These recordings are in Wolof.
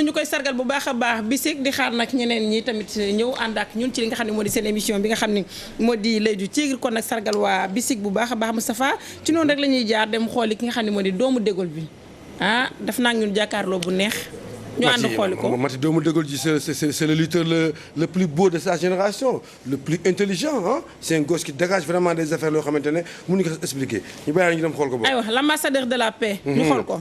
ñu koy sargal bu baax a baax Bisik di xaar nag ñeneen ñi tamit ñëw ànd ak ñun ci li nga xam ne moo di seen émission bi nga xam ne moo di L'Oeil du Tigre kon nag sargal waa Bisik bu baax a baax Moustapha ci noonu rek la ñuy jaar dem xooli ki nga xam ne moo di doomu dégol bi def naa ñun jàkkaarloo bu neex ñu ànd xooli ko Mati doomu dégol ji c'est le lutteur le plus beau de sa génération le plus intelligent c'est un gosse qui dégage vraiment des affaires loo xamante ne mënuñu ko expliquer ñu bàyyi ñu dem xool ko boobu. aywa l'ambassadeur de la paix. ñu xool ko.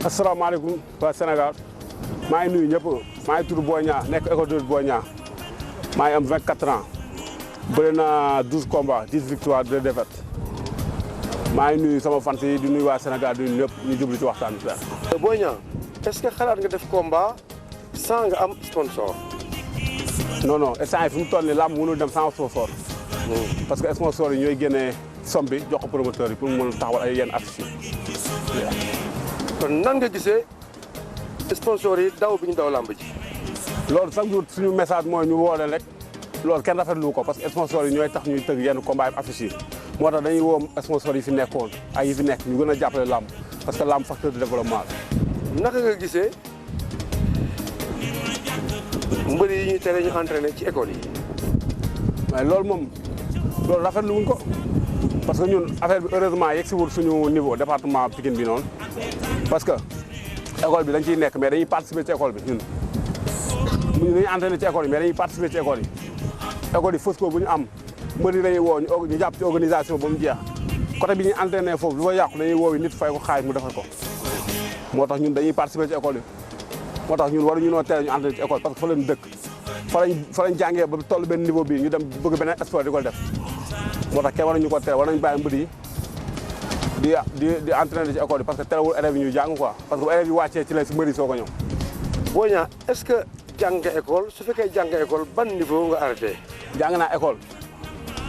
asalaamaaleykum waa Sénégal maa ngi nuyu ñëpp maa ngi tudd Boy Niang nekk école de Boy Niang maa ngi am 24 ans bëri na 12 combats 10 victoires 2 défaites maa ngi nuyu sama fans yi di nuyu waa Sénégal di nuyu ñëpp ñu jublu ci waxtaan bi. Boy Niang est-ce que xalaat nga def combat sans nga am sponsor. non instant yi fi mu toll nii làmb mënul dem sans sponsor. parce que sponsor yi ñooy génnee somme bi jox ko promoteur yi pour mu mën a taxawal ay yenn affiches yi. kon nan nga gisee sponsor yi daw bi ñu daw làmb ji. loolu chaque jour suñu message mooy ñu woo leen rek loolu kenn rafetlu ko parce que sponsor yi ñooy tax ñuy tëgg yenn combat yi affiche yi moo tax dañuy woo sponsor yi fi nekkoon ak yi fi nekk ñu gën a jàppale làmb parce que làmb facteur de développement la. naka nga gisee mbër yi ñuy tere ñu entraîner ci école yi. mais loolu moom loolu rafetlu wuñ ko parce que ñun affaire bi heureusement yegg si wul suñu niveau département Pikine bi noonu. parce que école bi dañ ciy nekk mais dañuy participer ci école bi ñun dañuy entraîner ci école yi mais dañuy participer ci école yi fës ko bu ñu am mbër yi dañuy woo ñu jàpp ci organisation ba mu jeex côté bi ñuy entraîner foofu lu fa yàqu dañuy woo nit fay ko xaalis mu defal ko moo tax ñun dañuy participer ci école yi moo tax ñun waruñu noo tere ñu entraîner ci école parce que fa lañ dëkk fa lañ jàngee ba toll benn niveau bii ñu dem bëgg beneen sport di ko def moo tax kenn waruñu ko tere war nañ bàyyi mbër yi di entraîner ci école yi parce que terewul élèves yi ñuy jàng quoi parce que bu élèves yi wàccee ci la si mbëri soo ko ñëw. Boy Niang est-ce que jàng nga école su fekkee jàng nga école ban niveau nga arrêté. jàng naa école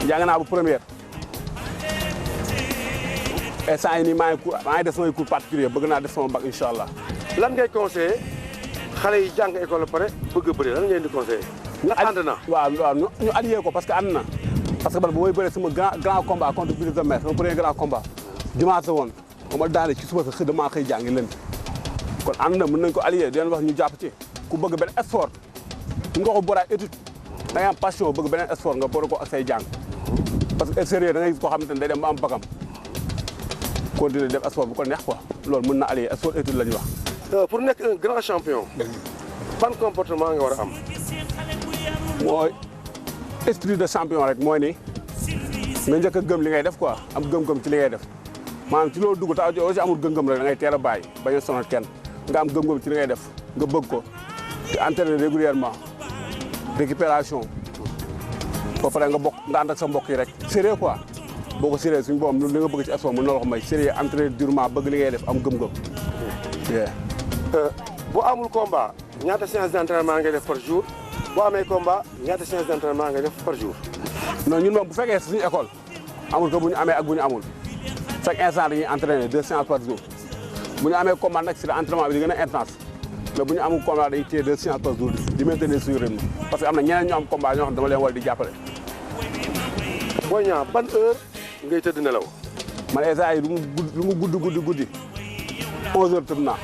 jàng naa bu première instant yii nii maa ngi def samay cours particulier bëgg naa def sama bac incha allah. lan ngay conseillé xale yi jàng école ba pare bëgg a bëri lan ngeen di conseillé. nga ànd na waaw ñu allié ko parce que ànd na parce que man bu may bëree sama grand combat contre Brise de Mer sama premier grand combat. dimanche la woon ma daane ci suba sa xëy damaa xëy jàngi leen kon ànd na mën nañ ko allier di leen wax ñu jàpp ci ku bëgg benn sport ñu nga ko boole ak étude da ngay am passion bëgg beneen sport nga boole ko ak say jàng parce que sérieux da ngay gis koo xamante ne day dem ba am bagam continuer def sport bu ko neex quoi loolu mën na allier sport étude la ñuy wax. pour nekk un grand champion. ban comportement nga war a am. mooy esprit de champion rek mooy ni nga njëkk a gëm li ngay def quoi am gëm-gëm ci li ngay def. maanaam ci loolu dugg ta aussi amul gëm-gëm rek da ngay teel a bàyyi bañ a sonal kenn nga am gëm-gëm ci li ngay def nga bëgg ko te entraîner régulièrement récupération ba pare nga ànd ak sa mbokk yi rek sérieux quoi boo ko sérieux suñu boom li nga bëgg ci sport mën na la ko may sérieux entraîner durement bëgg li ngay def am gëm-gëm. boo amul combat ñaata séance d'entraînement ngay def par jour boo amee combat ñaata séance d'entraînement ngay def par jour. non ñun moom bu fekkee suñu école amul ko bu ñu amee ak bu ñu amul. chaque instant dañuy entraîner 2 séances par jour bu ñu amee combat nag si la entraînement bi di gën a intense mais bu ñu amul combat dañuy téye 2 séances par jour di maintenir suñu rythme parce que am na ñeneen ñu am combat ñoo xam dama leen war di jàppale. Boy Niang ban heure ngay tëdd nelaw. man instant yi lu mu guddi 11 heures tëdd naa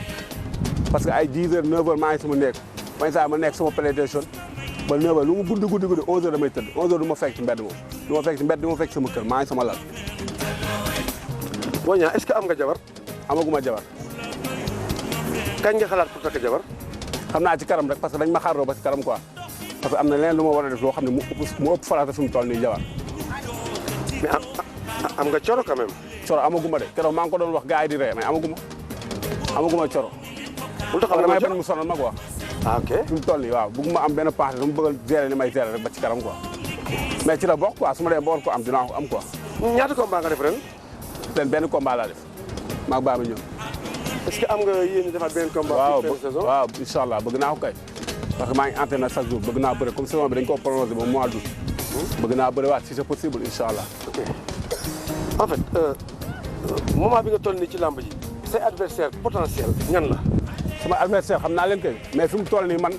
parce que ay 10 heures 9 heures maa ngi sama nekk man instant ma nekk sama PlayStation ba 9 heures lu mu guddi 11 heures damay tëdd 11 heures du ma fekk ci mbedd moom du ma fekk ci mbedd du ma fekk sama kër maa ngi sama lal. Boy Niang est-ce que am nga jabar. amaguma jabar. kañ nga xalaat pour takk jabar. xam naa ci karam rek parce que dañ ma xaarloo ba ci karam quoi parce que am na leneen lu ma war a def loo xam ne mu ëpp farata fi mu toll nii jabar. mais am nga coro quand même. coro amaguma de keroog maa ngi ko doon wax gars yi di ree mais amaguma coro. lu tax damay bañ mu sonal ma quoi. ah ok fi mu toll nii waaw bëgguma am benn paase dama bëgg a gérer li may gérer rek ba ci karam quoi mais ci la bokk quoi su ma demee ba war ko am dinaa ko am quoi. ñaata combat nga def ren. benn combat laa def maa ngi ñëw. est-ce que am nga yéen defaat benn combat. waaw waaw incha allah bëgg naa ko kay. parce que maa ngi entraîné chaque jour bëgg naa bëre comme saison bi dañ koo prolongé ba mois d'août. bëgg naa bëre waat si c'est possible incha allah. ok en fait moment bi nga toll nii ci làmb ji say adversaire potentiel ñan la. sama adversaire xam naa leen kay mais fi mu toll nii man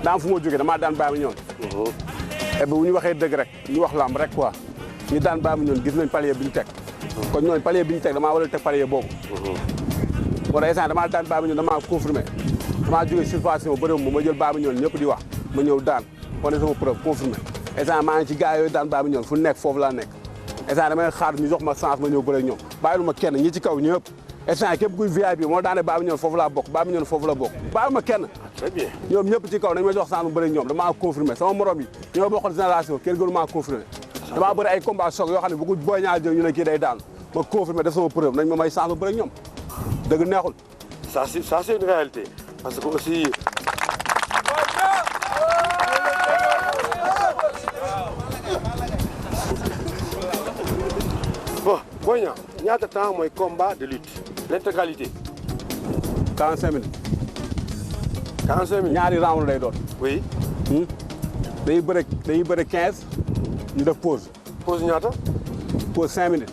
daa am fu ma jógee damaa daan bàyyi ma ñoon. et bu ñu waxee dëgg rek ñu wax làmb rek quoi ñu daan bàyyi ma ñoon gis nañ palier bi ñu teg. kon ñooñu palier bi ñu teg damaa war a teg palier boobu. moo tax instant damaa daan bàyyi ma ñoon damaa confirmé damaa jógee situation bëriwul ma jël bàyyi ma ñoon ñëpp di wax ma ñëw daan wane sama preuve confirmé instant maa ngi ci gars yooyu daan bàyyi ma ñoon fu nekk foofu laa nekk instant damay xaar ñu jox ma chance ma ñëw bëre ñoom bàyyilu ma kenn ñi ci kaw ñëpp instant képp kuy VIP moo daane bàyyi ma ñoon foofu laa bokk bàyyi ma ñoon foofu la bokk bàyyi ma kenn très bien ñoom ñëpp ci kaw dañ ma jox chance ma bëre ñoom damaa confirmé sama morom yi ñoo bokkoon génération kenn gënu maa confirmé damaa bëri ay combat choc yoo xam ne bu ko Boy Niang jël ñu ne kii day daanu ma confirmé def sama preuve nañ ma may chance ma bëre ñoom dëgg neexul ça c'est une réalité parce que aussi bon Boy Niang ñaata temps mooy combat de lutte l'intégralité 45 minutes 45 minutes ñaari round lay doon oui dañuy bëre 15 ñu def pause pause ñaata pause 5 minutes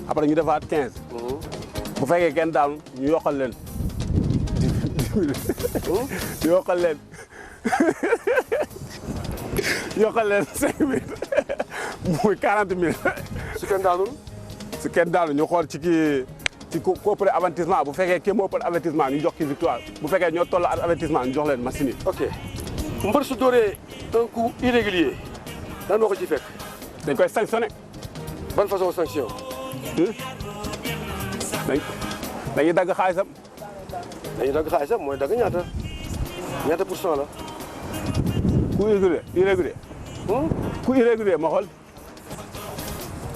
après ñu defaat 15 bu fekkee kenn daanu ñu yokkal leen 10 minutes ñu yokkal leen yokkal leen 5 minutes muy 40 minutes su kenn daanul su kenn daanu ñu xool ci kii ci ko ëppale avertissement bu fekkee kii moo ëppale avertissement ñu jox ki victoire bu fekkee ñoo toll avertissement ñu jox leen machine yi. ok mbër su dooree un coup irrégulier lan moo ko ci fekk. dañ koy sanctionné. ban façon sanction. dañuy dagg xaalisam. dañuy dagg xaalisam mooy dagg ñaata pour cent la. ku irrégulier. ku irrégulier ma xool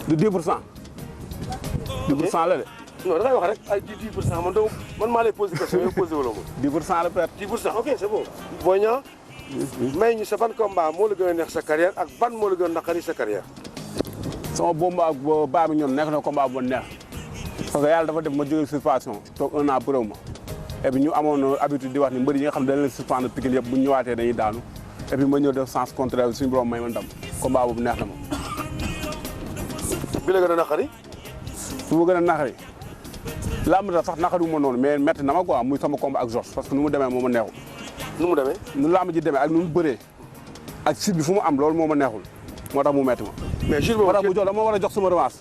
du 10 pour cent. 10 pour cent la de. non da ngay wax rek ay 10 pour cent man maa lay posé question yow posé wala moom. 10 pour cent la perte. 10 pour cent ok c'est bon. Boy Niang may ñu sa ban combat moo la gën a neex sa carrière ak ban moo la gën a naqari sa carrière. sama bomba ak baa mi ñoom nekk na combat bu neex parce que yàlla dafa def ma jógee suspension toog 1 an bëréw ma et puis ñu amoon habitude di wax ni mbëri yi nga xam ne dañ leen suspendre Pikine yëpp bu ñu ñëwaatee dañuy daanu et puis ma ñëw def sens contraire suñu borom may ma ndam combat boobu neex na ma. bi la gën a naqari. bu ma gën a naqari làmb da sax naqari wu ma noonu mais métti na ma quoi muy sama combat ak Jos parce que nu mu demee moo ma neexul. nu mu demee. nu làmb ji demee ak nu mu bëree ak site bi fu mu am loolu moo ma neexul moo tax mu métti ma. mais jour boobu moo tax mu jox dama war a jox sama revanche.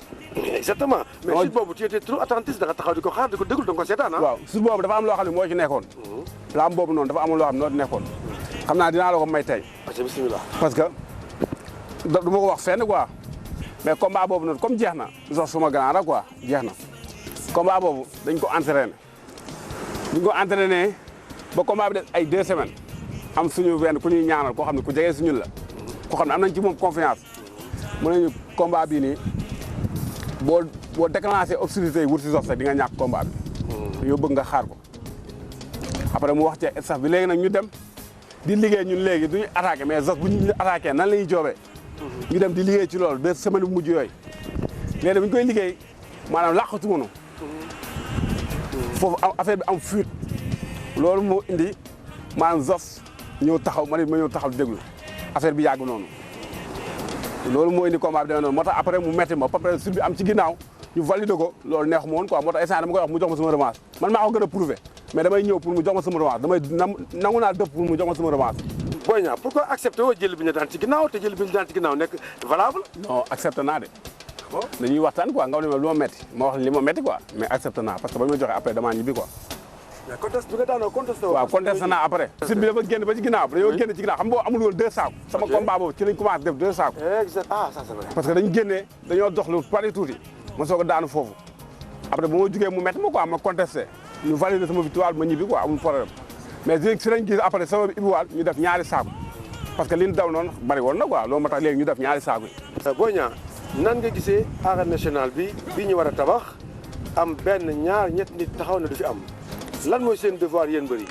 exactement mais jour boobu tu étais trop attentif da nga taxaw di ko xaar di ko déglu da nga ko seetaan ah. waaw jour boobu dafa am loo xam ne moo ci nekkoon. làmb boobu noonu dafa amul loo xam ne noo ci nekkoon. xam naa dinaa la ko may tey. bismillah. parce que du ma ko wax fenn quoi mais combat boobu noonu comme jeex na Jos suma grand la quoi jeex na combat boobu dañ ko entraîné ba combat bi def ay 2 semaines am suñu benn ku ñuy ñaanal koo xam ne ku jege suñu la koo xam ne am nañ ci moom confiance mu ne ñu combat bii nii boo déclenché obscurité yi wut si Jos rek di nga ñàkk combat bi. yow bëgg nga xaar ko après mu wax ci staff bi léegi nag ñu dem di liggéey ñun léegi duñu attaqué mais Jos bu ñu attaqué nan la ñuy joobee. ñu dem di liggéey ci loolu 2 semaines bu mujj yooyu léegi bu ñu koy liggéey maanaam làqatu woonu foofu affaire bi am fuite loolu moo indi maanaam Jos ñëw taxaw ma ñëw taxaw di déglu affaire bi yàgg noonu loolu moo indi combat bi demee noonu moo tax après mu metti ma après sur bi am ci ginnaaw ñu validé ko loolu neexu ma woon quoi moo tax instant dama koy wax mu jox ma sama revanche man maa ko gën a prouvé mais damay ñëw pour mu jox ma sama revanche damay nangu naa dëpp pour mu jox ma sama revanche. Boy Niang pourquoi accepté woo jël bi ñu daan ci ginnaaw te jël bi ñu daan ci ginnaaw nekk valable. non accepté naa de. dañuy waxtaan quoi nga ne ma lu ma metti ma wax li ma metti quoi mais accepté naa parce que ba ñu ma joxe après damaa ñibbi quoi. mais conteste bi nga daanoo contesté waaw contesté naa après. site bi dafa génn ba ci ginnaaw dañoo génn ci ginnaaw xam nga amul woon 2 saako. sama combat boobu ci lañ commencé def 2 saako. exact ah ça c'est vrai. parce que dañu génnee dañoo dox lu pare tuuti ma soog a daanu foofu après ba ma jugee mu métti ma quoi ma contesté ñu validé sama victoire ma ñibbi quoi amul problème mais si lañ gis après sama ibiwaat ñu def ñaari saako parce que li ñu daw noonu bari woon na quoi loolu moo tax léegi ñu def ñaari saako yi. Boy Niang nan nga gisee arène nationale bi ñu war a tabax am benn ñaar ñett nit taxaw na du fi am lan mooy seen devoir yéen bëri.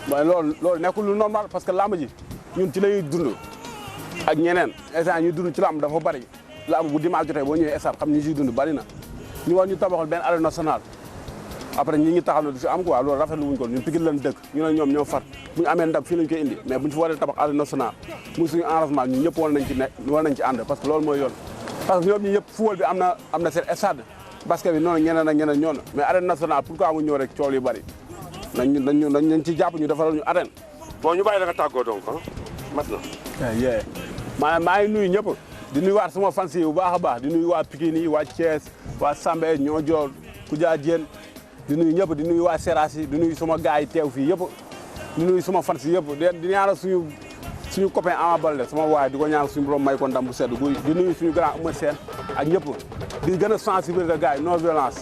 waaye loolu nekkul lu normal parce que làmb ji ñun ci lañuy dund ak ñeneen instant ñuy dund ci làmb dafa bari làmb bu dimanche jotee boo ñëwee stade xam ñu ciy dund bari na ñu war ñu tabaxal benn arène nationale après ñi ngi taxaw na du fi am quoi loolu rafetlu wuñ ko ñun Pikine lañ dëkk ñu ne ñoom ñoo fat bu ñu amee ndam fii lañ koy indi mais buñ fi waree tabax arène nationale muy suñu arrangement ñun ñëpp war nañ ci ànd parce que loolu mooy yoon parce que ñoom ñi ñëpp football bi am na seen stade basket bi noonu ñeneen ak ñeneen ñoonu mais arène nationale pourquoi mu ñëw rek coow yu bari nañ ci jàpp ñu defaral ñu arène bon ñu bàyyi la nga tàggoo donc mat na yee maa ngi nuyu ñëpp di nuyu waat sama fans yi bu baax a baax di nuyu waa Pikine yi waa Thiès waa Sambé ñoo joor Koudia Diène di nuyu ñëpp di nuyu waa Seras yi di nuyu sama gars yi teew fii yëpp di nuyu sama fans yi yëpp di ñaanal suñu copain Ama Baldé sama waay di ko ñaanal suñu borom may ko ndam bu sedd guy di nuyu suñu grand Eumeu Sène ak ñëpp di gën a sensibiliser gars yi non violence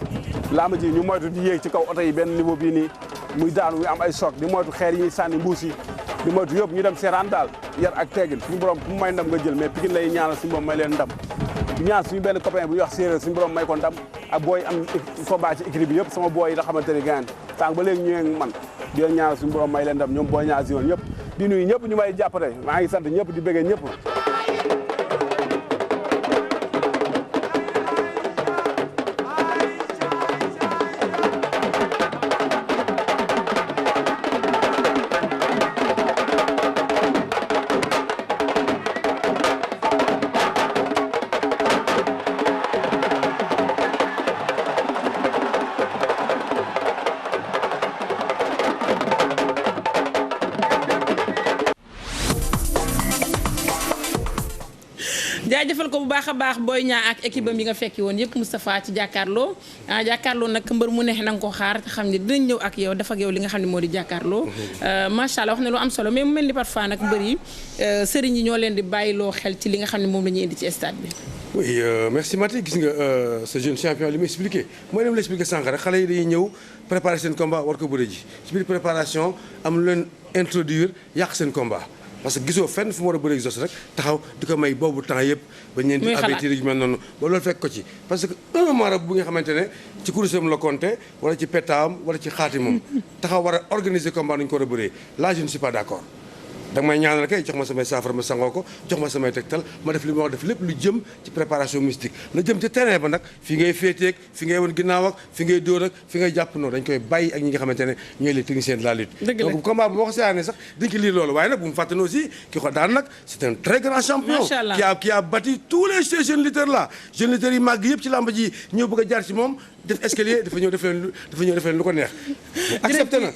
làmb ji ñu moytu di yéeg ci kaw oto yi benn niveau bii nii muy daanu muy am ay choc di moytu xeer yi ñuy sànni mbuus yi di moytu yëpp ñu dem seeraan daal yar ak teggin suñu borom ku may ndam nga jël mais Pikine lay ñaanal suñu borom may leen ndam di ñaan suñu benn copain bu ñuy wax séeréer suñu borom may ko ndam ak booy am combat ci équipe bi yëpp sama booy yi nga xamante ni gaan tànk ba léegi ñëwee man di leen ñaanal suñu borom may leen ndam ñoom booy ñaar si yoon ñëpp di nuyu ñëpp ñu may jàppale maa ngi sant ñëpp di bëggee ñëpp jaajëfal ko bu baax a baax Boy Niang ak équipe am yi nga fekki woon yëpp Moustapha ci jàkkaarloo jàkkaarloo nag mbër mu neex na nga ko xaar te xam ne dinañ ñëw ak yow def ak yow li nga xam ne moo di jàkkaarloo macha allah wax ne lu am solo mais mu mel ni parfois nag mbër yi sëriñ yi ñoo leen di bàyyiloo xel ci li nga xam ne moom la ñuy indi ci stade bi. oui merci Maty gis nga ce jeune champion li mu expliqué mooy dem la expliqué sànq rek xale yi dañuy ñëw préparer seen combat war ko bëre ji ci biir préparation am lu leen introduire yàq seen combat. parce que gisoo fenn fu mu war a bëri exos rek taxaw di ko may boobu temps yëpp ba ñeenti avertir yu mel noonu ba loolu fekk ko ci parce que un marabout bu nga xamante ne ci kurusam la compté wala ci pétaam wala ci xaati moom taxaw war a organiser combat nu ñu ko war a bëree là je ne suis pas d'accord danga may ñaanal kay jox ma samay saafara ma sangoo ko jox ma samay tegtal ma def li ma wax def lépp lu jëm ci préparation mystique la jëm ci terrain ba nag fi ngay féeteeg fi ngay won ginnaaw ak fi ngay dóor ak fi ngay jàpp noonu dañ koy bàyyi ak ñi nga xamante ne ñooy les techniciens de la lutte donc combat bi moo ko seetaanee sax dañ ko lire loolu waaye nag bu mu fàtte ne aussi ki ko daan nag c'est un très grand champion qui a battu tous les jeunes lutteurs là jeunes lutteurs yi màgg yëpp ci làmb ji ñëw bëgg a jaar ci moom def escalier dafa ñëw def leen lu ko neex accepté na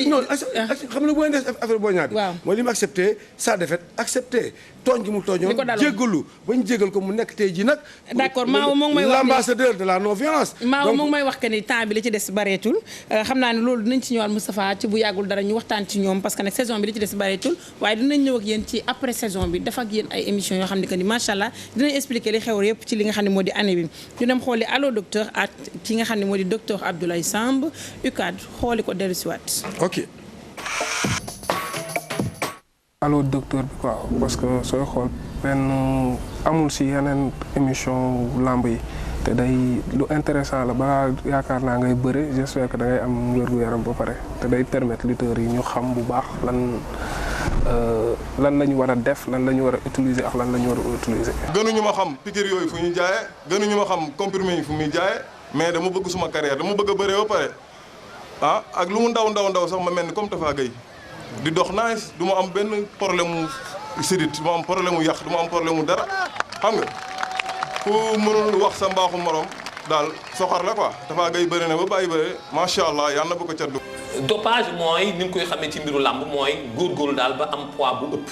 non xam nga boo def affaire Boy Niang bi mooy li mu accepté sa défaite accepté tooñ gi mu tooñoon jéggalu bañ jéggal ko mu nekk tey ji nag d'accord Maaw moo ngi may wax l'ambassadeur de la non violence Maaw moo ngi may wax que ni temps bi li ci des bareetul xam naa ne loolu dinañ ci ñëwaat Moustapha ci bu yàggul dara ñu waxtaan ci ñoom parce que nag saison bi li ci des bareetul waaye dinañ ñëw ak yéen ci après saison bi def ak yéen ay émissions yoo xam ne que ni macha allah dinañ expliquer li xew yëpp ci li nga xam ne moo di année bi ñu dem xooli allo docteur ak ki nga xam ne moo di docteur Abdoulaye Samb UCAD xooli ko dellu si waat ok allo docteur bi quoi parce que sooy xool benn amul si yeneen émission lamb yi te day lu intéressant la balaa yaakaar naa ngay bëre j'espère que da ngay am wér-gu-yaram ba pare te day permettre lutteurs yi ñu xam bu baax lan la ñu war a def lan la ñu war a utiliser ak lan la ñu war a utiliser. gënuñu ma xam piqûre yooyu fu ñu jaayee gënuñu ma xam comprimé yi fu muy jaayee mais dama bëgg suma carrière dama bëgg a bëree ba pare ak lu mu ndaw sax ma mel ni comme Tafa Gueye di dox nice du ma am benn problème mu sidit du ma am problème mu yàq du ma am problème mu dara xam nga ku mënul wax sa mbaaxu morom daal soxor la quoi Tafa Gueye bëri na ba bàyyi bëri macha allah yàlla na bu ko cat du. dopage mooy ni nga koy xamee ci mbiru làmb mooy góorgóorlu daal ba am poids bu ëpp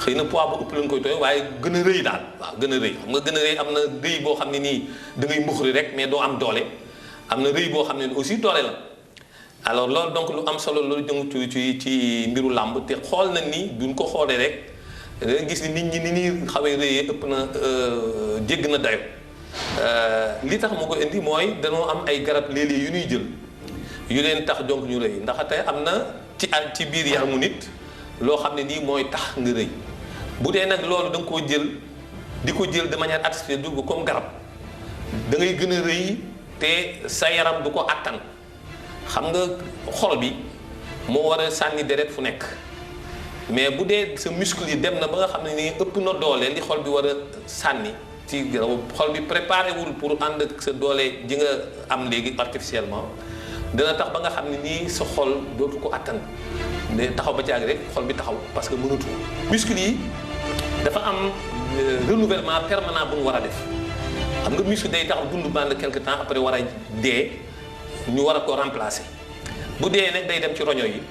xëy na poids bu ëpp lañ koy tooy waaye gën a rëy daal waaw gën a rëy xam nga gën a rëy am na rëy boo xam ne nii da ngay mbuxri rek mais doo am doole am na rëy boo xam ne aussi doole la. alors loolu donc lu am solo loolu jëngu ci mbiru làmb te xool na ni duñ ko xoolee rek da gis ni nit ñi ni ñuy xawee rëyee ëpp na jégg na dayo li tax mu ko indi mooy danoo am ay garab léeg-léeg yu ñuy jël yu leen tax donc ñu rëy ndax tey am na ci biir yaramu nit loo xam ne nii mooy tax nga rëy bu dee nag loolu da nga koo jël di ko jël de manière artificielle du ko comme garab da ngay gën a rëy te sa yaram du ko attan xam nga xol bi moo war a sànni deret fu nekk mais bu dee sa muscle yi dem na ba nga xam ne ni ëpp na doole li xol bi war a sànni ci xol bi préparé wul pour ànd ak sa doole ji nga am léegi artificiellement dana tax ba nga xam ne nii sa xol dootu ko attan ne taxaw ba caag rek xol bi taxaw parce que mënatu muscle yi dafa am renouvellement permanent bu mu war a def xam nga muscle day taxaw dund pendant quelque temps après war a dee ñu war a ko remplacer bu dee nag day dem ci roño yi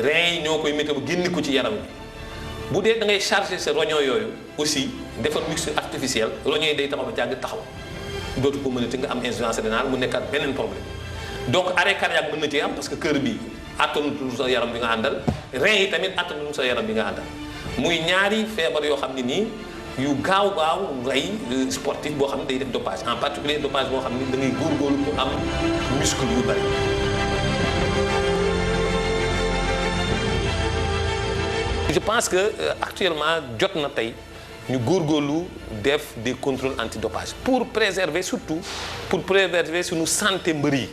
reins yi ñoo koy météo génn ko ci yaram bi bu dee da ngay charger sa roño yooyu aussi defar muscle artificiel roño yi day taxaw ba caag taxaw dootu ko mënati nga am insuffisance rénale mu nekkaat beneen problème donc arrêt cardiaque mën na ci am parce que cœur bi attanutul sa yaram bi nga àndal reins yi tamit attanutul sa yaram bi nga àndal muy ñaari feebar yoo xam ne nii yu gaaw rey sportif boo xam ne day def dopage en particulier dopage boo xam ne da ngay góorgóorlu pour am muscle yu bari. je pense que actuellement jot na tey ñu góorgóorlu def des contrôles antidopage pour préserver surtout pour préserver suñu santé mbër yi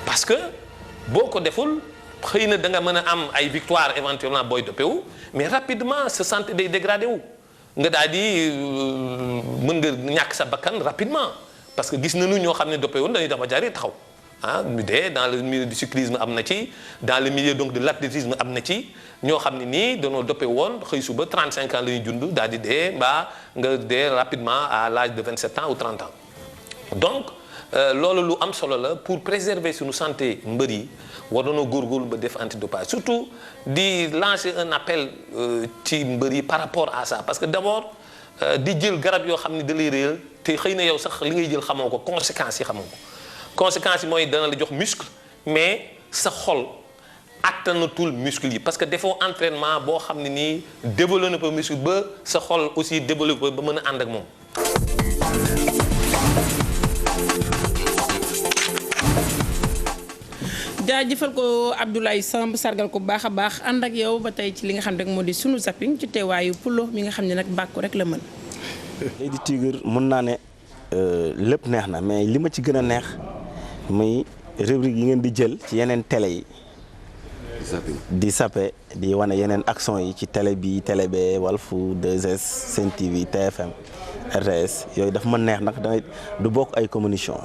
parce que boo ko deful xëy na da nga mën a am ay victoire éventuellement booy dopé wu mais rapidement sa santé day dégradé wu nga daal di mën nga ñàkk sa bakkan rapidement parce que gis nañu ñoo xam ne dopé woon dañuy dafa jaaree taxaw ñu dee dans le milieu du cyclisme am na ci dans le milieu donc de l'athlétisme am na ci ñoo xam ne nii dañoo dopé woon xëy suba 35 ans la ñuy dund daal di dee mbaa nga dee rapidement à l'âge de 27 ans ou 30 ans donc loolu lu am solo la pour préserver suñu santé mbër yi war nañoo góorgóorlu ba def antidopage surtout di lancer un appel ci mbër yi par rapport à ça parce que d'abord di jël garab yoo xam ne da lay réel te xëy na yow sax li ngay jël xamoo ko conséquences yi xamoo ko conséquences yi mooy dana la jox muscle mais sa xol attanatul muscle yi parce que defoo entraînement boo xam ne nii développé na muscle ba sa xol aussi développé ba mën a ànd ak moom. jaajëfal ko Abdoulaye Samb sargal ko baax a baax ànd ak yow ba tey ci li nga xam rek moo di sunu zapping ci teewaayu Pulo mi nga xam ne nag bàkku rek la mën. Lady Tigre mën naa ne lépp neex na mais li ma ci gën a neex muy rubrique yi ngeen di jël ci yeneen télé yi. di sappe di wane yeneen action yi ci télé bi télé bee Walfu 2S Sen TV TFM RTS yooyu daf ma neex nag dangay du bokk ay communication.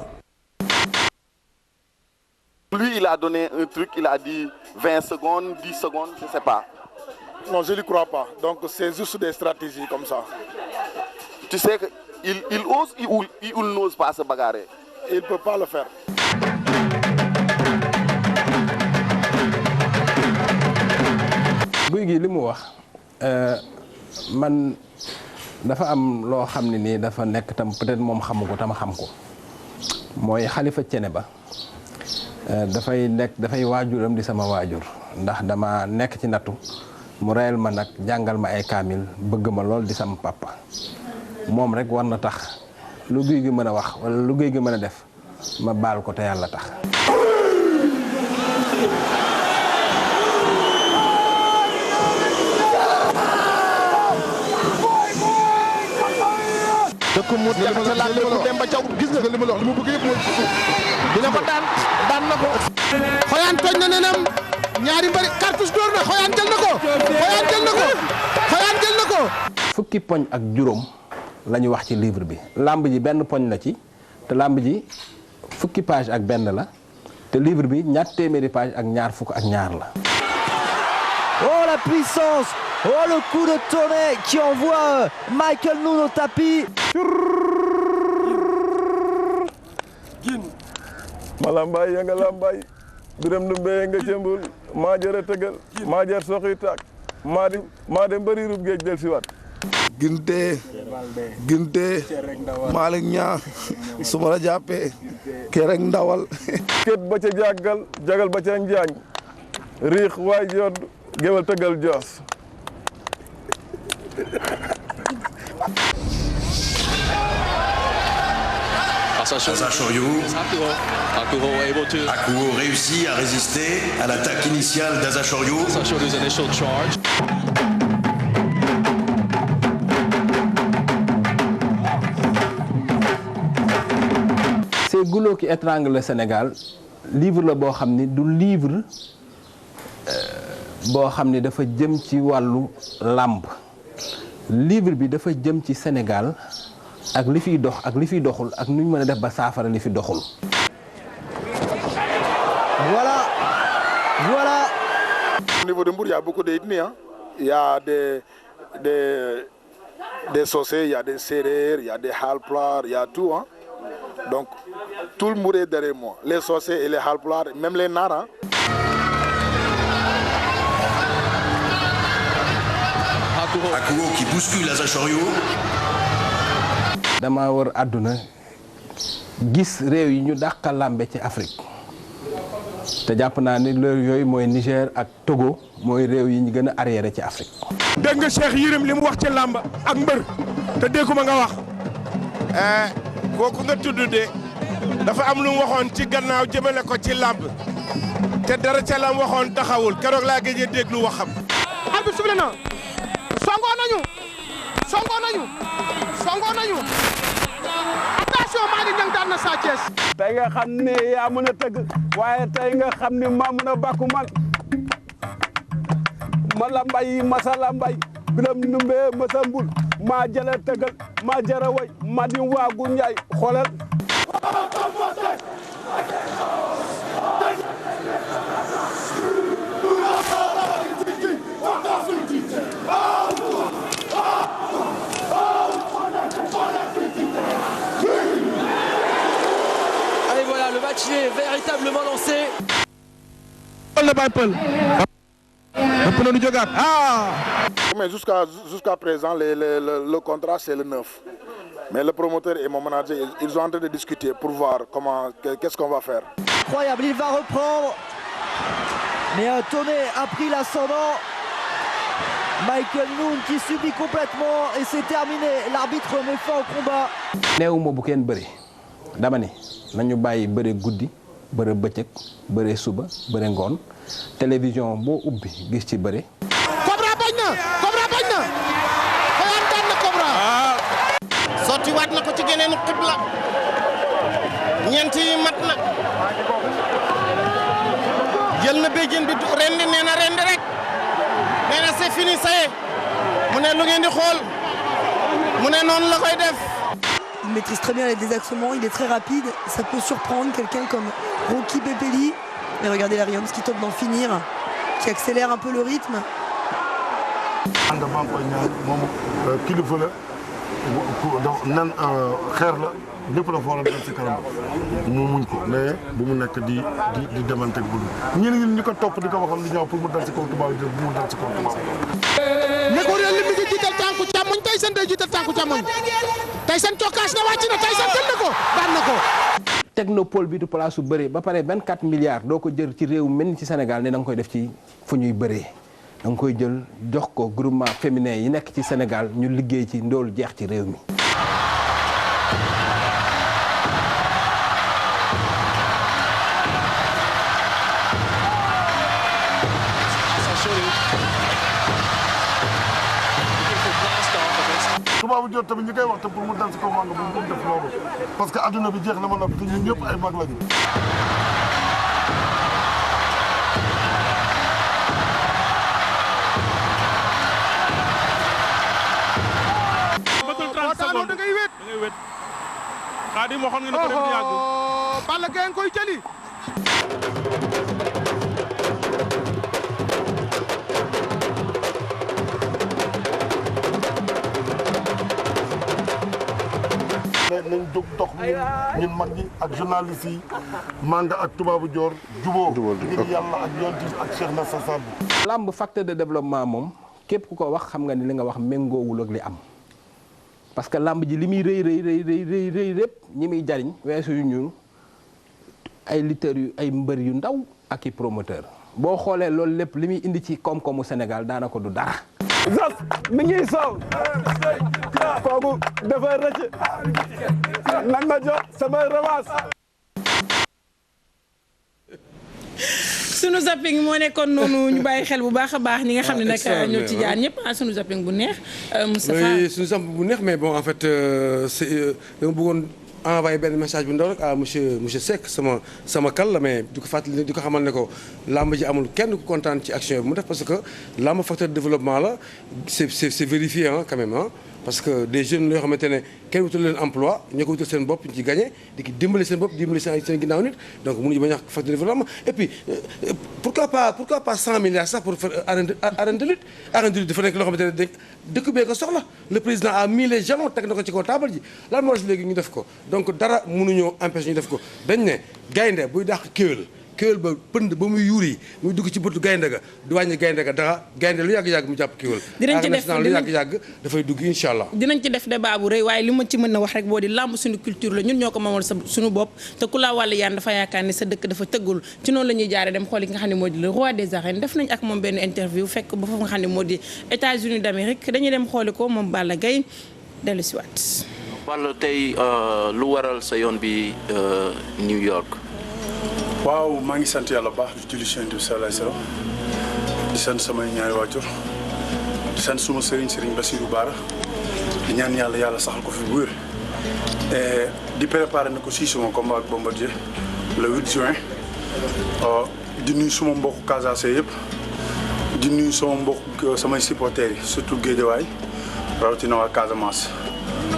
Lui, il a donné un truc, il a dit 20 secondes, 10 secondes, je ne sais pas. Non, je ne lui crois pas. Donc, c'est juste des stratégies comme ça. Tu sais qu'il ose ou il n'ose pas se bagarrer? Il ne peut pas le faire. guy gi li mu wax man dafa am loo xam ne nii dafa nekk tam peut-être moom xamu ko tam xam ko mooy Xalifa Thiénaba dafay waajuram di sama waajur ndax dama nekk ci nattu mu reyal ma nag jàngal ma ay kaamil bëgg ma lool di sama papa moom rek war na tax lu guy gi mën a wax wala lu guy gi mën a def ma baal ko te yàlla tax. dëkk mu jaxase laal lépp dem ba caw gis nga li ma wax li ma bëgg yëpp mooy dina ko daan na ko. Xoyaan toj na nenam ñaari mbari cartouche door na Xoyaan jël na ko Xoyaan jël na ko. fukki poñ ak juróom la ñu wax ci livre bi lamb ji benn poñ la ci te lamb ji fukki page ak benn la te livre bi ñaar téeméeri page ak ñaar fukk ak ñaar la. Oh la puissance! Oh le coup de tonnerre qui envoie Michael Noun au tapis. Malambaay ya nga lambaay biram du mbéye nga cëmbul maa jëra tëgal maa jër soxi taak maa dem bari rub géej del si waat Ginte Malick Niang su ma la jàppee kee rek ndawal. kët ba ca jagal ba ca njaañ riix waay jood géwal tëgal joos. Hakuho réussit à résister à l'attaque initiale d'Azashoryu. C'est Goulot qui étrangle le Sénégal livre la boo xam ni du livre boo xam ni dafa jëm ci wàllu làmb livre bi dafa jëm ci Sénégal ak li fiy dox ak li fiy doxul ak nu ñu mën a def ba saafara li fi doxul. niveau de Mbour, il y a beaucoup d'ethnies. Hein. Il y a des Socé, il y a des Sérères, il y a des Halpulaar, il y a tout. Hein. Donc, tout le Mbour est derrière moi. Les Socé et les Halpulaar, même les Naar. Hein. Akuro qui bouscule Asa Chorio. dama war àdduna gis réew yi ñu dàqa làmbe ci Afrique te jàpp naa ni loolu yooyu mooy Niger ak Togo mooy réew yi ñu gën a arriéré ci Afrique. dégg nga Cheikh Yérim li mu wax ci làmb ak mbër te dégguma nga wax. kooku nga tudd de dafa am lu mu waxoon ci gannaaw jëmale ko ci làmb te dara ca la mu waxoon taxawul keroog laa gëj a déglu waxam. arbitre sifflé na songoo nañu attention Malick Niang daan na Sa Thiès. tey nga xam ne yaa mën a tëgg waaye tey nga xam ne maa mën a bàkku man mala mbay masala mbay biram numbe masa mbul maa jëla tëggal maa jara way ma di waagu njaay xoolal. Allez voilà, le match est véritablement lancé. Mais jusqu'à présent, le contrat c'est le 9. Mais le promoteur et mon manager, ils sont en train de discuter pour voir qu'est-ce qu'on va faire. Incroyable, il va reprendre. Mais Tonnet a pris l'ascendant. Michael Noon qui subit complètement et c'est terminé. L'arbitre met fin au combat. neewuma bu kenn bëri dama ne nañu bàyyi bëre guddi bëre bëccëg bëre suba bëre ngoon télévision boo ubbi gis ci bëre. Cobra bañ na Xoyaan daan na Cobra. sotti waat na ko ci geneenu xibla ñeent yi mat na jël na béjjén bi rendi nee na rendi rek nee na c'est fini ça y est mu ne lu ngeen di xool mu ne noonu la koy def. Il maîtrise très bien les désaxements, il est très rapide, ça peut surprendre quelqu'un comme Rocky Pepeli. Mais regardez Lariums qui tente d'en finir, qui accélère un peu le rythme. ànd maa ngi koy ñaan moom kilifa la nan xeer la lépp la foora dal ci kanam mu muñ ko mais bu mu nekk di demanteeg bu ñeneen ñi ko topp di ko waxal li ñëw pour mu dal ci kaw tubaab yi bu mu dal ci kaw tubaab yi. ne ko réel li mi ngi jiital tànku càmmoñ Tyson day jiital tànku càmmoñ Tyson cokkaas na wàcc na Tyson jël na ko daan na ko. technopole bi du place su bëree ba pare 24 milliards doo ko jël ci réew mel ni ci Sénégal ne da nga koy def ci fu ñuy bëree da nga koy jël jox ko groupement féminin yi nekk ci Sénégal ñu liggéey ci ndool jeex ci réew mi. tubaabu jot tamit ñi koy wax te pour mu dal ci kaw màng bu mu def loolu parce que adduna bi jeex na ma noppi te ñun ñëpp ay mag lañu. bëggul 30 secondes da ngay wét Xaadim waxoon nga ne ko dem di yàgg. Balla Gaye koy jëli. nañ jóg dox ñun mag ñi ak journaliste yi Manga ak tubaabu joor jubóo ngir yàlla ak yonti ak Cheikh na sasab bi. lamb facteur de développement moom képp ku ko wax xam nga ni li nga wax méngoowul ak li am parce que lamb ji li muy rëy lépp ñi muy jariñ weesu yu ñu ay lutteurs yu ay mbër yu ndaw ak i promoteur boo xoolee loolu lépp li muy indi ci koom-koomu Sénégal daanaka du dara. Zos mi ngi soow kooku dafa rëcc nañ ma jox sama revanche. sunu zapping moo nekkoon noonu ñu bàyyi xel bu baax a baax ñi nga xam ne nag ñoo ci jaar ñëpp sunu zapping bu neex. Moustapha oui sunu zapping bu neex mais bon en fait c'est dama bëggoon envoyé benn message bu ndaw rek à monsieur Seck sama kal la mais di ko fàttali di ko xamal ne ko làmb ji amul kenn ku kontaan ci action bi mu def parce que làmb facteur de développement la c'est vérifié quand même parce que des jeunes yoo xamante ne kenn wutal leen emploi ñoo ko wutal seen bopp ñu ci gagné di ki dimbali seen bopp dimbali seen ginnaaw nit donc mënuñu bañ a facteur de développement et puis pourquoi pas 100 milliards sax pour faire arène de lutte dafa nekk loo xamante ne dëkk bee ko soxla le président a mis les jalons teg na ko ci kaw taabal ji lan moo des léegi ñu def ko donc dara mënuñoo empêcher ñu def ko dañ ne gaynde buy dàq kéwél ba pënd ba muy yuur yi muy dugg ci bëtu gaynde ga du wàññi gaynde ga dara gaynde lu yàgg-yàgg mu jàpp kéwél dinañ ci def lu yàgg-yàgg dafay dugg incha allah dinañ ci def débat bu rëy waaye li ma ci mën a wax rek boo di làmb suñu culture la ñun ñoo ko moomal suñu bopp te ku laa wàllu yaan dafa yaakaar ne sa dëkk dafa tëggul ci noonu la ñuy jaare dem xool yi nga xam ne moo di le roi des arènes def nañ ak moom benn interview fekk ba foofu nga xam ne moo di États-Unis d'Amérique dañuy dem xooli ko moom Balla Gaye dellu si waat Balla tey lu waral sa yoon bi New York. waaw maa ngi sant yàlla baax di julli ci Yonent bi sallallahu alayhi wasallam di sant samay ñaari waajur di sant suma sëriñ Bassirou Bara di ñaan yàlla saxal ko fi bu wér di préparer na ko si suma combat ak Bombardier le 8 juin di nuyu suma mbokku Casamance yëpp di nuyu sama mbokk samay supporters yi surtout Guédiawaye rawatina waa Casamance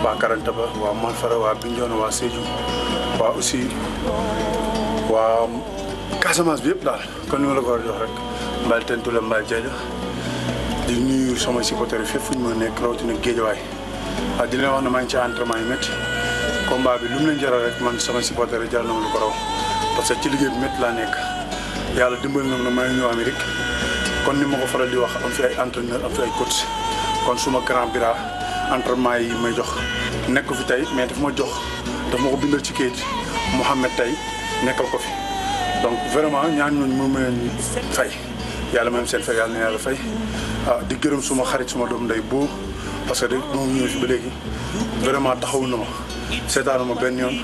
waa Karantaba waa Malfara waa Bignona waa Sédhiou waa aussi waa Casamance bi yëpp daal kon ni ma la ko war a jox rek Mbal Tentule Mbal Diadia di nuyu sama supporters yi fépp fu ñu mën a nekk rawatina Guédiawaye waaw di leen wax ne maa ngi ci entraînement yi métti combat bi lu mu leen jaral rek man sama supporters yi jar na ma lu ko raw parce que ci liggéey bi métti laa nekk yàlla dimbali na ma maa ngi ñëw Amérique kon ni ma ko faral di wax am fi ay entraîneur am fi ay coach kon suma grand bira entraînement yi may jox nekk ko fi tey mais daf ma ko bindal ci kayit Mouhamed tey nekkal ko fi donc vraiment ñaan ñooñu moom ma leen fay yàlla même seen fay yàlla na yàlla fay di gërëm suma xarit suma doom ndey boo parce que moom ñëw fi ba léegi vraiment taxawu na ma seetaanu ma benn yoon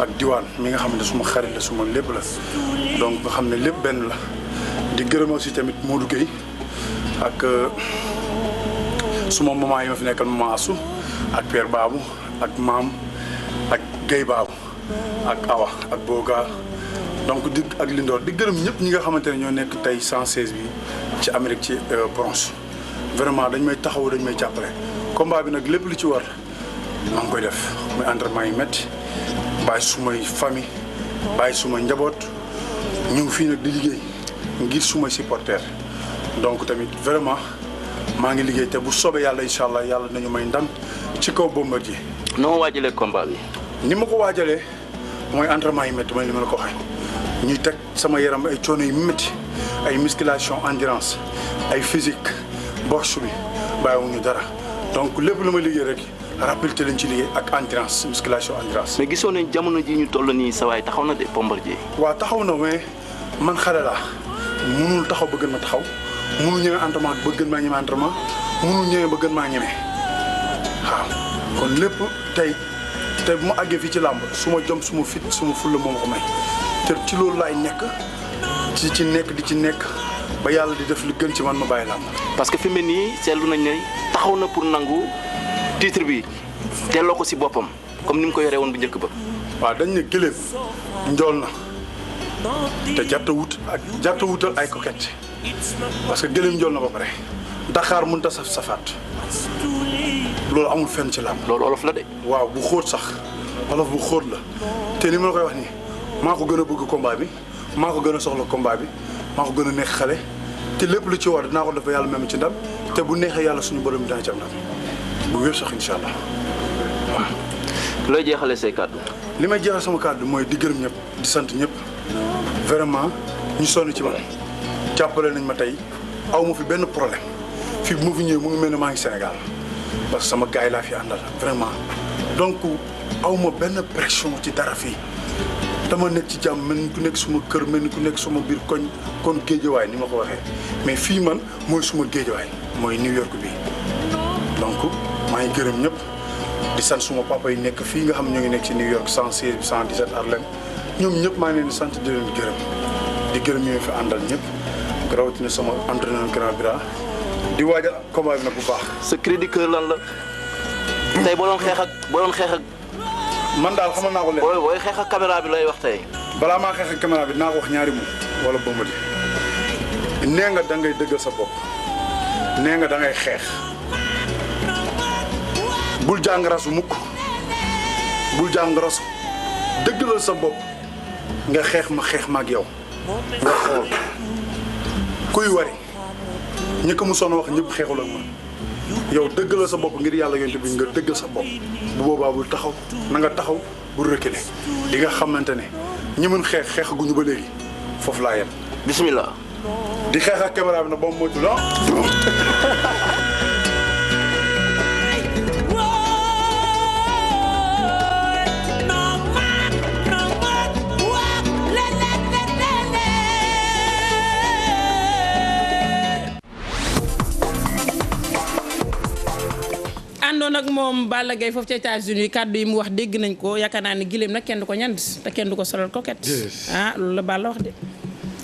ak diwaan mi nga xam ne suma xarit la suma lépp la donc nga xam ne lépp benn la di gërëm aussi tamit Modou Gueye ak suma maman yi ma fi nekkal maman Assou ak Père Babou ak maam ak Gueye Babou ak Awa ak Boga donc di ak Lindor di gërëm ñëpp ñi nga xamante ne ñoo nekk tey 116 bi ci Amérique ci bronze vraiment dañ may taxaw dañ may jàppale combat bi nag lépp lu ci war maa ngi koy def muy entraînement yi métti bàyyi sumay famille bàyyi suma njaboot ñu ngi fii nag di liggéey ngir sumay supporter donc tamit vraiment maa ngi liggéey te bu soobee yàlla incha allah yàlla nañu may ndam ci kaw Bombardier. noo waajalee combat bi. ni ma ko waajalee mooy entraînement yi métti mooy li ma la ko waxee ñuy teg sama yaram ay coono yu métti ay musculation endurance ay physique boxe bi bàyyiwuñu dara donc lépp lu ma liggéey rek rapidité lañ ci liggéey ak endurance musculation endurance. mais gisoon nañ jamono ji ñu toll nii sa waay taxaw na de Bombardier. waaw taxaw na mais man xale laa mënul taxaw ba gën ma taxaw mënul ñëwee entraînement ba gën maa ñeme entraînement mënul ñëwee ba gën maa ñeme waaw kon lépp tey bu ma àggee fii ci làmb su ma jom su ma fit su ma fulla moom ko may te ci loolu laay nekk di ci nekk ba yàlla di def lu gën ci man ma bàyyi làmb. parce que fi mu ne nii seetlu nañ ne taxaw na pour nangu titre bi delloo ko si boppam comme ni mu ko yoree woon bu njëkk ba. waaw dañ ne gëléem njool na te jarta wutal ay coquette parce que gëléem njool na ba pare Dakar mënut a saf safaat loolu amul fenn ci làmb. loolu olof la de. waaw bu xóot sax olof bu xóot la te ni ma la koy wax nii maa ko gën a bëgg combat bi maa ko gën a soxla combat bi maa ko gën a nekk xale te lépp lu ci war dinaa ko def yàlla même ci ndam te bu neexee yàlla suñu borom dina ci am ndam bu wér sax incha allah waaw. looy jeexalee say kàddu. li may jeexal sama kàddu mooy di gërëm ñëpp di sant ñëpp vraiment ñu sonn ci man jàppale nañ ma tey aw ma fi benn problème fii bu ma fi ñëwee mu ngi mel ne maa ngi Sénégal parce que sama gars yi laa fi àndal vraiment donc aw ma benn pression ci dara fii dama nekk ci jàmm mel ni ku nekk suma kër mel ni ku nekk suma biir koñ kon géejawaay ni ma ko waxee mais fii man mooy suma géejawaay mooy New York bi donc maa ngi gërëm ñëpp di sant suma papa yi nekk fii nga xam ñoo ngi nekk ci New York 116 117 Harlem ñoom ñëpp maa ngi leen di sant di leen gërëm ñoo fi àndal ñëpp rawatina sama entraîneur grand bira di waajal combat bi nag bu baax. sa cri du cœur lan la tey boo doon xeex ak man daal xamal naa ko leen. booy xeex ak caméra bi lay wax tey. balaa maa xeex ak caméra bi dinaa ko wax ñaari mots wala Bombardier nee nga da ngay dëggal sa bopp nee nga da ngay xeex bul jàng rasu mukk bul jàng rasu dëggalal sa bopp nga xeex ma ak yow nga xool kuy wari ñi ko mu sonn wax ñëpp xeexul ak man yow dëggalal sa bopp ngir yàlla yonte bi nga dëggal sa bopp bu boobaa bul taxaw na nga taxaw bul reculer di nga xamante ne ñi mën xeex guñu ba léegi foofu laa yem bismillah di xeex ak caméra bi na ba mu moytu la àndoon ak moom Balla Gaye foofu ci États-Unis kàddu yi mu wax dégg nañ ko yaakaar naa ne gileem nag kenn du ko ñand te kenn du ko solal coquette loolu la Balla wax de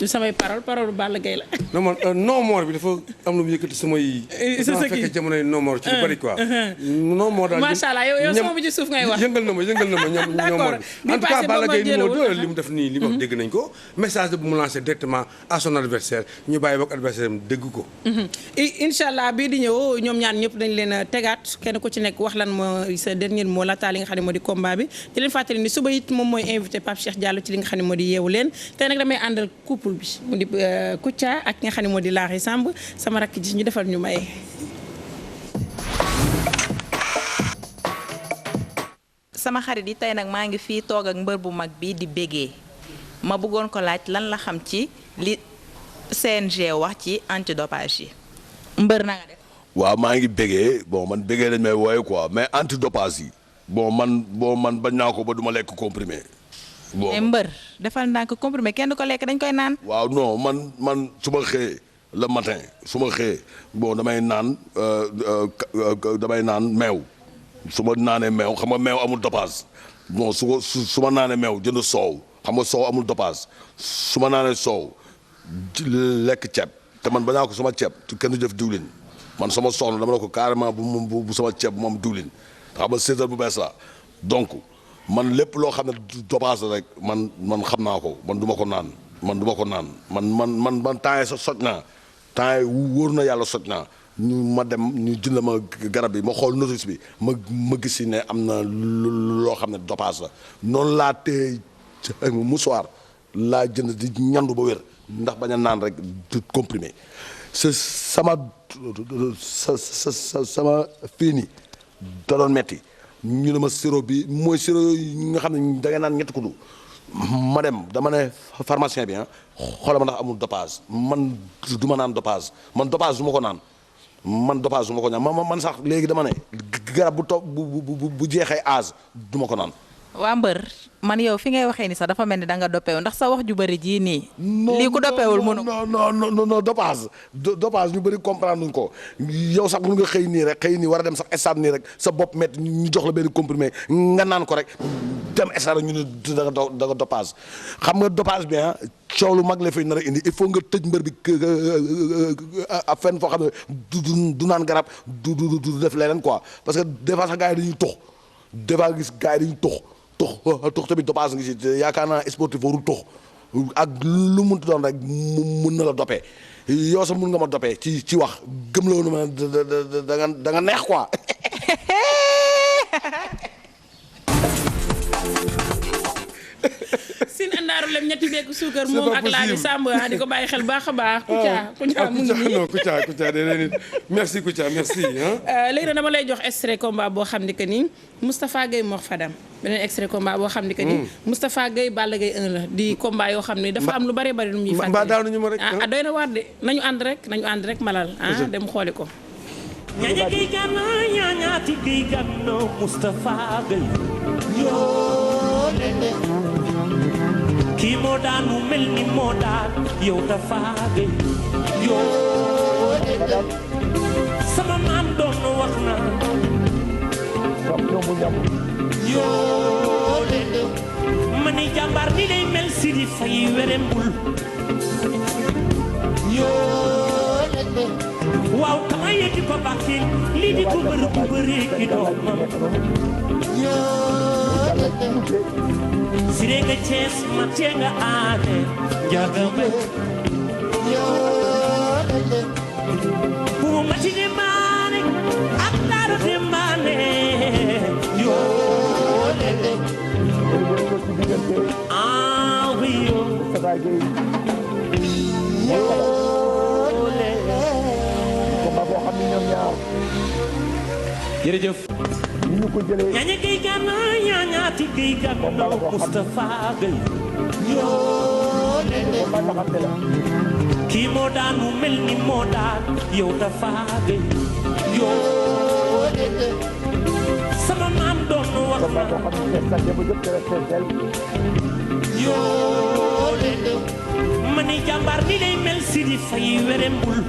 du samay parole Balla Gaye la. non man non mort bi dafa am lu mu yëkkati samay. c'est ça fekkee jamonoy non mort ci lu bari quoi. non mort daal macha allah yow sama bi ci suuf ngay wax. yëngal na ma ñoom d'accord en tout cas Balla Gaye numéro 2 li mu def nii li mu wax dégg nañ ko message bu mu lancé directement à son adversaire ñu bàyyi boog adversaire am dégg ko. incha allah bii di ñëw ñoom ñaar ñëpp dañ leen tegaat kenn ku ci nekk wax lan mooy sa dernier mot laata li nga xam ne moo di combat bi di leen fàttali ni suba it moom mooy invité Pape Cheikh Diallo ci li nga xam ne moo di yeewu leen tey nag damay àndal couple bi mu di Kouthia ak ki nga xam ne moo di Laari Samb sama rakk ji ñu defal ñu maye. sama xarit yi tey nag maa ngi fii toog ak mbër bu mag bi di bégee ma bëggoon ko laaj lan la xam ci li CNG wax ci antidopage yi mbër na nga def. waaw maa ngi bégee bon man bégee lañ may wooye quoi mais antidopage yi bon man bañ naa ko ba du ma lekk comprimé. bon mais mbër defal ndànk comprimé kenn du ko lekk dañ koy naan. waaw non man su ma xëyee le matin su ma xëyee bon damay naan meew su ma naanee meew xam nga meew amul dopage bon su ma naanee meew jënd soow xam nga soow amul dopage su ma naanee soow lekk ceeb te man bañaa ko sama ceeb kenn du def diwlin man sama soxna dama ne ko carrément bu sama ceeb moom diwlin xam nga séetal bu bees la donc. man lépp loo xam ne dopage rek man xam naa ko man du ma ko naan man temps yi sa soj naa temps yi wóor na yàlla soj naa ñu ma dem ñu jënd ma garab bi ma xool notice bi ma gis si ne am na loo xam ne dopage la noonu laa téye mouchoir laa jënd di ñandu ba wér ndax bañ a naan rek du comprimé sama fii nii da doon metti ñu ne ma sirop bi mooy sirop yi nga xam ne da ngay naan ñetti kuddu ma dem dama ne pharmacien bi xoolal ma ndax amul dopage man du ma naan dopage man dopage du ma ko naan man sax léegi dama ne garab bu toog bu jeexee âge du ma ko naan. waa mbër man yow fi ngay waxee ni sax dafa mel ni da nga doppewu ndax sa wax ju bëri jii nii. lii ku doppewul mënu. non dopage ñu bëri comprendre nuñ ko yow sax mun nga xëy nii war a dem sax stade nii rek sa bopp métti ñu jox la benn comprimé nga naan ko rek dem stade ñu ne da nga dopage xam nga dopage bi coow lu mag la fay nar a indi il faut nga tëj mbër bi fenn foo xam ne du naan garab du def leneen quoi parce que des fois sax gars yi dañuy tux des fois gis gars yi dañuy tux tamit dopage ngi si yaakaar naa sportif warul tux ak lu muntu doon rek mun na la dopee yow sax mun nga ma dopee ci wax gëm la woon ma da nga neex quoi. sin andaaru lem ñetti beeku suukar moom ak Laari Samb di ko bàyyi xel baax a baax. Kouthia mu ngi nii Kouthia déedéet merci Kouthia merci. léegi nag dama lay jox extrait combat boo xam ne que ni Moustapha Gueye Mor Fadam beneen extrait combat boo xam ne que ni Moustapha Gueye Balla Gaye 1 la di combat yoo xam ne dafa am lu bari bari lu muy fàttali. mbaa daaw nañu ma rek doy na waar de nañu ànd rek malal dem xooli ko. ñaña gi gànna ñañaati gi gànna Moustapha Gueye yoo lele kii moo daan mu mel ni moo daan yow Tafa Gueye yoo lele sama maam doon na wax na yoo lele ma ni jàmbaar ni lay mel si di fay werembul yoo lele waaw kama yëgi ko bàkkil lii di ko bëree ki doomam sire nga Cees ma tee nga aane njagame bu ma mati de maane ak daara de maane Moustapha Gueye combat boo xam ne ñoom ñaar jërëjëf ni ñu ko jëlee ñaña gay gana ñañaati gay gana Moustapha Gueye combat taxante la kii moo daan mu mel ni moo daan yow Tafa Gueye sama maam doon wax na ma ni jàmbaar ni lay mel si di fay werembul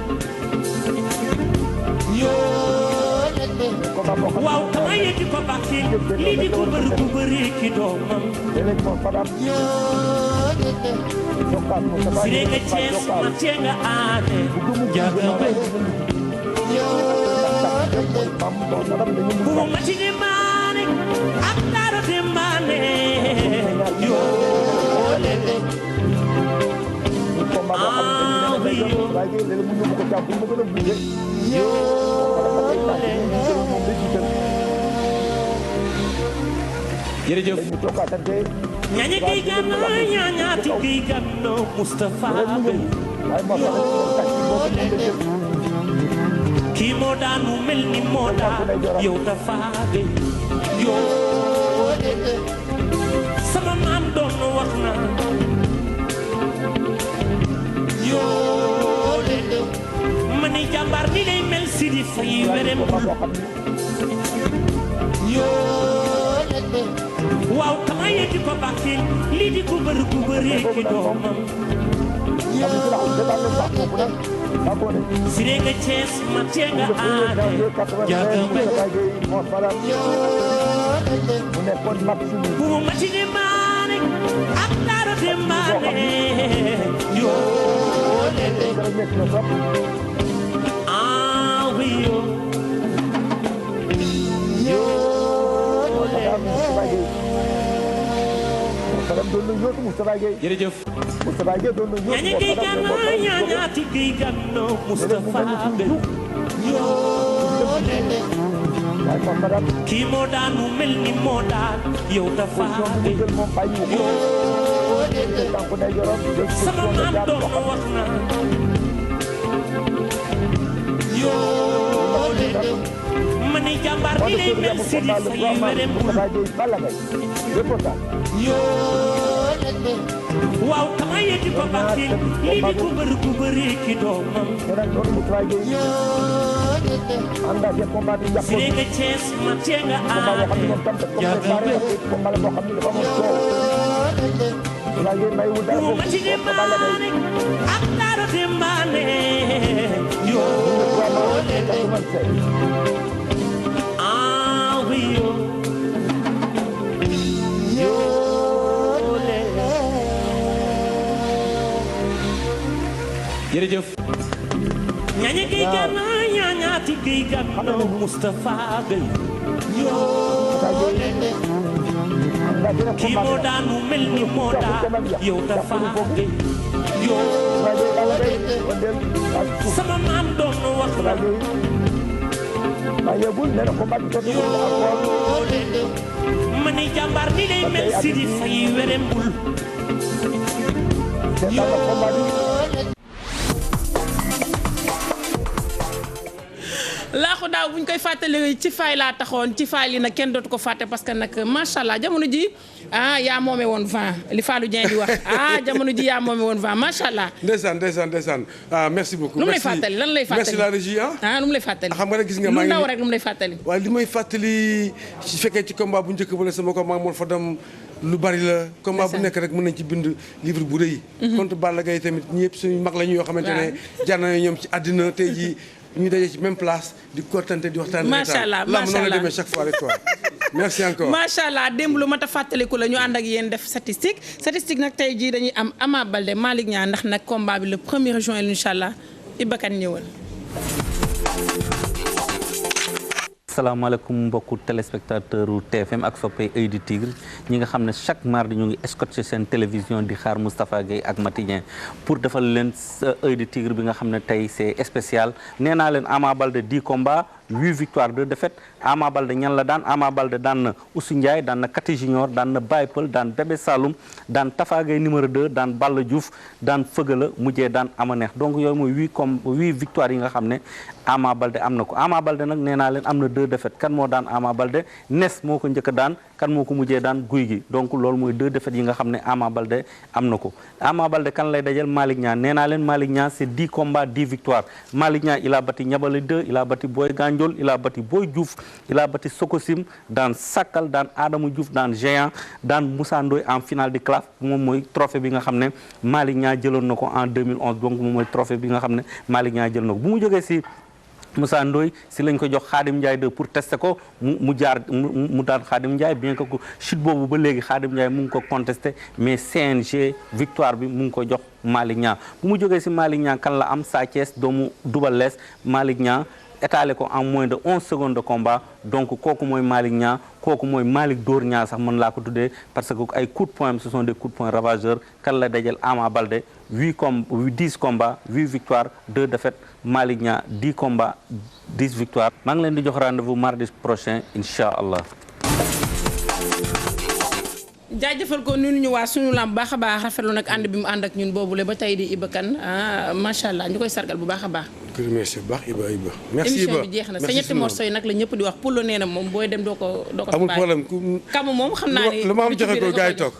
waaw kama yëgi ko bàkki lii di ko bër bu bëree ki doomam si dee nga Cees ma tee nga aane jaaga bay bubu mati de maane ak dara de maane yoo lele jërëjëf ñaña gay gana ñañaati gay gana Moustapha Gueye kii moo daan mu mel ni moo daan yow Tafa Gueye sama maam doon wax na ma ni jàmbaar ni lay mel si di fay werembul waaw kama yëgi ko bàkki lii di ko bër bu bëree ki doomam si dee nga Cees ma tee nga aane jaaga mbay bu mu mati de maane ak dara de maane yoo lele ah oui jërëjëf ñaña gay gana ñañaati gay gana Moustapha Gueye kii moo daan mu mel ni moo daan yow Tafa Gueye sama maam doon wax na ma ni jàmbaar ni lay mel si di fay werembul waaw kama yëgi ko bàkki lii di ko bër bu bëree ki doomam si dee nga Cees ma tee nga aane jaaga mbay bu mu mati de maane ak dara de maane yoo lele ah oui jërëjëf ñaña gay gana ñañaati gay gana Moustapha Gueye kii moo daan mu mel ni moo daan yow Tafa Gueye sama maam doon wax na ma ni jàmbaar ni lay mel si di fay werembul laaxu daaw bu ñu koy fàttali ci faay laa taxoon ci faay li nag kenn dootu ko fàtte parce que nag macha allah jamono ji yaa moome woon vent li Fallou Dieng di wax jamono ji yaa moome woon vent macha allah. ndeysaan merci beaucoup. lu mu lay fàttali lan lay fàttali merci la régie lu mu lay fàttali. xam nga rek gis nga maa ngi lu ndaw rek lu mu lay fàttali. waaw li may fàttali su fekkee ci combat bu njëkk ba la sama combat moom fa dem lu bari la. combat bu nekk rek mën nañ ci bind livre bu rëy. contre Balla Gaye tamit ñëpp suñu mag la ñu yoo xamante ne jar na ñoom ci àddina tey jii ñu daje ci même place di kottante di waxtaan. macha allah macha allah noonu la demee chaque fois avec toi. merci encore macha allah démb lu mat a fàttaliku la ñu ànd ak yéen def statistique nag tey jii dañuy am Ama Baldé Malick Niang ndax nag combat bi le 1er juin incha allah Iba Kane ñëwal. salaamaaleykum mbokku téléspectateur u TFM ak soppay Œil du Tigre ñi nga xam ne chaque mardi ñu ngi scotché seen télévision di xaar Moustapha Gueye ak Mati Dieng pour defal leen Œil du Tigre bi nga xam ne tey c'est spécial nee naa leen Ama Baldé 10 combats 8 victoires 2 défaites. Ama Baldé ñan la daan Ama Baldé daan na Oussou Ndiaye daan na Kati Junior daan na Baye Peul daan Bébé Saloum daan Tafa Gueye numéro 2 daan Balla Diouf daan Fëgala mujjee daan ama neex donc yooyu mooy 8 victoires yi nga xam ne Ama Baldé am na ko Ama Baldé nag nee naa leen am na 2 défaites kan moo daan Ama Baldé Nes moo ko njëkk a daan kan moo ko mujjee daan Guy gi donc loolu mooy 2 défaites yi nga xam ne Ama Baldé am na ko Ama Baldé kan lay dajal Malick Niang nee naa leen Malick Niang c'est 10 combats 10 victoires Malick Niang il a battu Niabale 2 il a battu Boy Gandiol il a battu Boy Diouf il a battu Sokosim daan Sakal daan Adama Diouf daan Géant daan Moussa Ndoye en finale di CLAF moom mooy trophée bi nga xam ne Malick Niang jëloon na ko en 2011 donc moom mooy trophée bi nga xam ne Malick Niang jël na ko bu mu jógee si Moussa Ndoye si lañ ko jox Khadim Ndiaye 2 pour tester ko mu daan Khadim Ndiaye bien que chute boobu ba léegi Khadim Ndiaye mu ngi ko contesté mais CNG victoire bi mu ngi ko jox Malick Niang bu mu jógee si Malick Niang kan la am Sa Thiès doomu Double Less Malick Niang étalé ko en moins de 11 secondes de combat donc kooku mooy Malick Niang kooku mooy Malick Dóor Niang sax mën laa ko tuddee parce que ay coups de poing ce sont des coups de poing ravageurs kan la dajal Ama Baldé 10 combats 8 victoires 2 défaites Malick Niang 10 combats 10 victoires maa ngi leen di jox rendez-vous mardi prochain incha allah. jaajëfal ko nuyu ñu waa suñu lamb baax a baax rafetlu nag ànd bi mu ànd ak ñun boobule ba tey di Iba Kane macha allah ñu koy sargal bu baax a baax. di ko remercier bu baax Iba. merci Iba émission bi jeex na sa ñetti morceau yi nag la ñëpp di wax pour le nee na moom booy dem doo ko amul problème kamu moom xam naa ne lu ma am joxe ko gars yi toog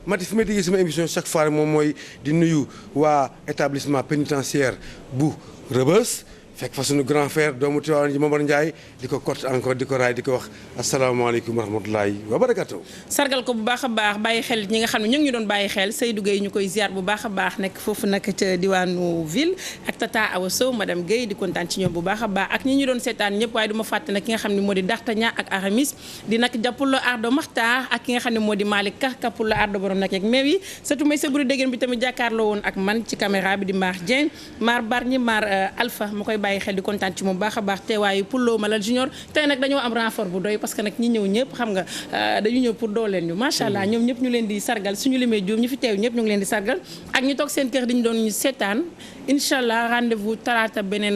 Mati fi may déggee sama émission chaque fois moom mooy di nuyu waa établissement pénitentiaire bu Rebeuss fekk fa suñu grand frère doomu Tivaouane ji Momar Ndiaye di ko cote encore di ko raay di ko wax asalaamaaleykum wa rahmatulahi wa barakatuh sargal ko bu baax a baax bàyyi xel ñi nga xam ne ñu ngi ñu doon bàyyi xel Seydou Gueye ñu koy ziar bu baax a baax nekk foofu nag ca diwaanu ville ak Tata Awa Sow madame Gueye di kontaan ci ñoom bu baax a baax ak ñi ñu doon seetaan ñëpp waaye du ma fàtte nag ki nga xam ne moo di Dartagnan ak Aramis di nag jàppullo ardo Maxtaar ak ki nga xam ne moo di Malick Ka kapullo ardo borom nag yeeg meew yi surtout may sa buri déggéen bi tamit jàkkaarloo woon ak man ci caméra bi di Mar Dieng Mar Barñi Mar Alpha ma koy bàyyi xel di kontaan ci moom baax a baax teewaayu Pullo Malal Junior tey nag dañoo am renfort bu doy parce que nag ñi ñëw ñëpp xam nga dañu ñëw pour dooleel ñu macha allah ñoom ñëpp ñu leen di sargal suñu limee juum ñu fi teew ñëpp ñu ngi leen di sargal ak ñu toog seen kër di ñu doon ñu seetaan incha allah rendez-vous talaata beneen lay